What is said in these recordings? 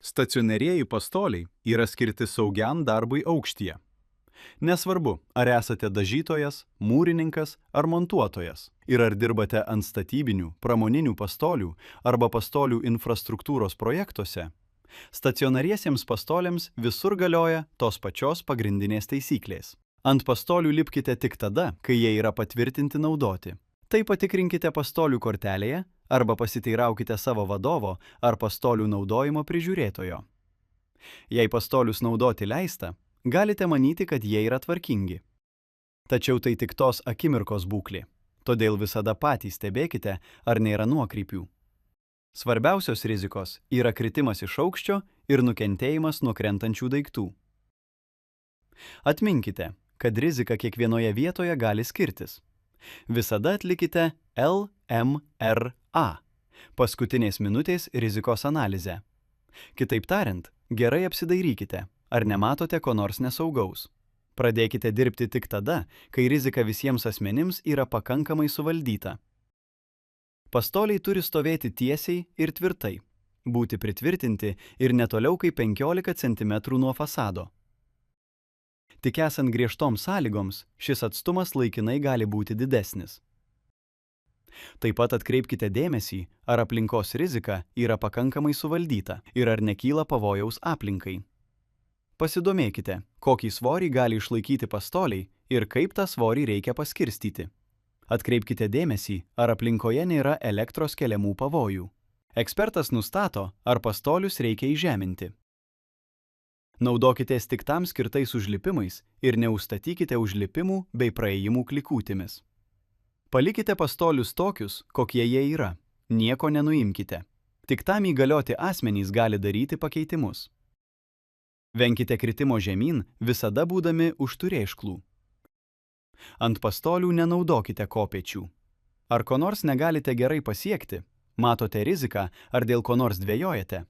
Stacionarieji pastoliai yra skirti saugiam darbui aukštyje. Nesvarbu, ar esate dažytojas, mūrininkas ar montuotojas ir ar dirbate ant statybinių, pramoninių pastolių arba pastolių infrastruktūros projektuose, stacionariesiems pastoliams visur galioja tos pačios pagrindinės taisyklės. Ant pastolių lipkite tik tada, kai jie yra patvirtinti naudoti. Tai patikrinkite pastolių kortelėje arba pasiteiraukite savo vadovo ar pastolių naudojimo prižiūrėtojo. Jei pastolius naudoti leista, galite manyti, kad jie yra tvarkingi. Tačiau tai tik tos akimirkos būklė, todėl visada patys stebėkite, ar nėra nuokrypių. Svarbiausios rizikos yra kritimas iš aukščio ir nukentėjimas nuo krentančių daiktų. Atminkite, kad rizika kiekvienoje vietoje gali skirtis. Visada atlikite LMRA – paskutinės minutės rizikos analizę. Kitaip tariant, gerai apsidairykite, ar nematote ko nors nesaugaus. Pradėkite dirbti tik tada, kai rizika visiems asmenims yra pakankamai suvaldyta. Pastoliai turi stovėti tiesiai ir tvirtai, būti pritvirtinti ir netoliau kaip 15 cm nuo fasado. Tik esant griežtoms sąlygoms, šis atstumas laikinai gali būti didesnis. Taip pat atkreipkite dėmesį, ar aplinkos rizika yra pakankamai suvaldyta ir ar nekyla pavojaus aplinkai. Pasidomėkite, kokį svorį gali išlaikyti pastoliai ir kaip tą svorį reikia paskirstyti. Atkreipkite dėmesį, ar aplinkoje nėra elektros keliamų pavojų. Ekspertas nustato, ar pastolius reikia įžeminti. Naudokitės tik tam skirtais užlipimais ir neužstatykite užlipimų bei praėjimų klikūtimis. Palikite pastolius tokius, kokie jie yra. Nieko nenuimkite. Tik tam įgalioti asmenys gali daryti pakeitimus. Venkite kritimo žemyn, visada būdami už turėšklų. Ant pastolių nenaudokite kopėčių. Ar ko nors negalite gerai pasiekti? Matote riziką, ar dėl ko nors dvejojate?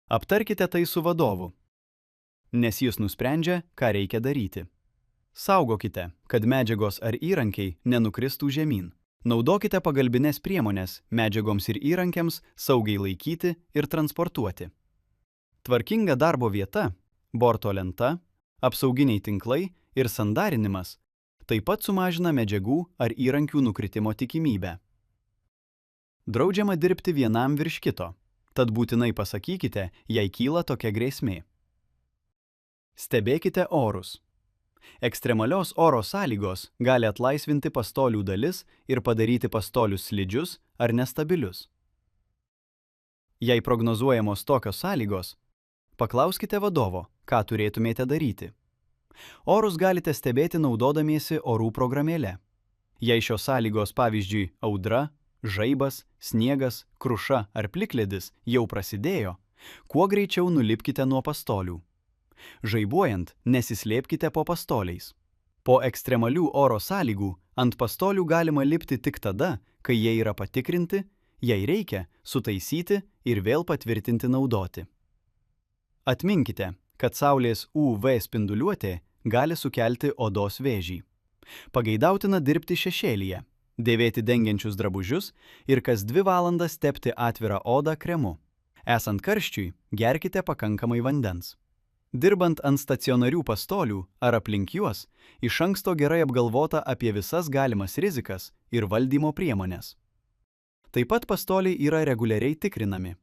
Aptarkite tai su vadovu, nes jis nusprendžia, ką reikia daryti. Saugokite, kad medžiagos ar įrankiai nenukristų žemyn. Naudokite pagalbines priemonės medžiagoms ir įrankiams saugiai laikyti ir transportuoti. Tvarkinga darbo vieta, borto lenta, apsauginiai tinklai ir sandarinimas taip pat sumažina medžiagų ar įrankių nukritimo tikimybę. Draudžiama dirbti vienam virš kito, tad būtinai pasakykite, jei kyla tokia grėsmė. Stebėkite orus. Ekstremalios oro sąlygos gali atlaisvinti pastolių dalis ir padaryti pastolius slidžius ar nestabilius. Jei prognozuojamos tokios sąlygos, paklauskite vadovo, ką turėtumėte daryti. Orus galite stebėti naudodamiesi orų programėle. Jei šios sąlygos, pavyzdžiui, audra, žaibas, sniegas, kruša ar plikledis jau prasidėjo, kuo greičiau nulipkite nuo pastolių. Žaibuojant, nesislėpkite po pastoliais. Po ekstremalių oro sąlygų ant pastolių galima lipti tik tada, kai jie yra patikrinti, jei reikia, sutaisyti ir vėl patvirtinti naudoti. Atminkite, kad saulės UV spinduliuotė gali sukelti odos vėžį. Pageidautina dirbti šešėlyje, dėvėti dengiančius drabužius ir kas 2 valandas tepti atvirą odą kremu. Esant karščiui, gerkite pakankamai vandens. Dirbant ant stacionarių pastolių ar aplink juos, iš anksto gerai apgalvota apie visas galimas rizikas ir valdymo priemonės. Taip pat pastoliai yra reguliariai tikrinami.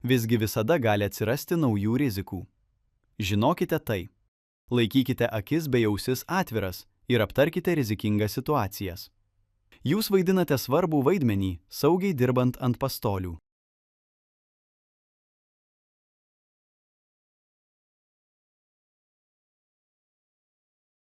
Visgi visada gali atsirasti naujų rizikų. Žinokite tai. Laikykite akis bei ausis atviras ir aptarkite rizikingas situacijas. Jūs vaidinate svarbų vaidmenį saugiai dirbant ant pastolių.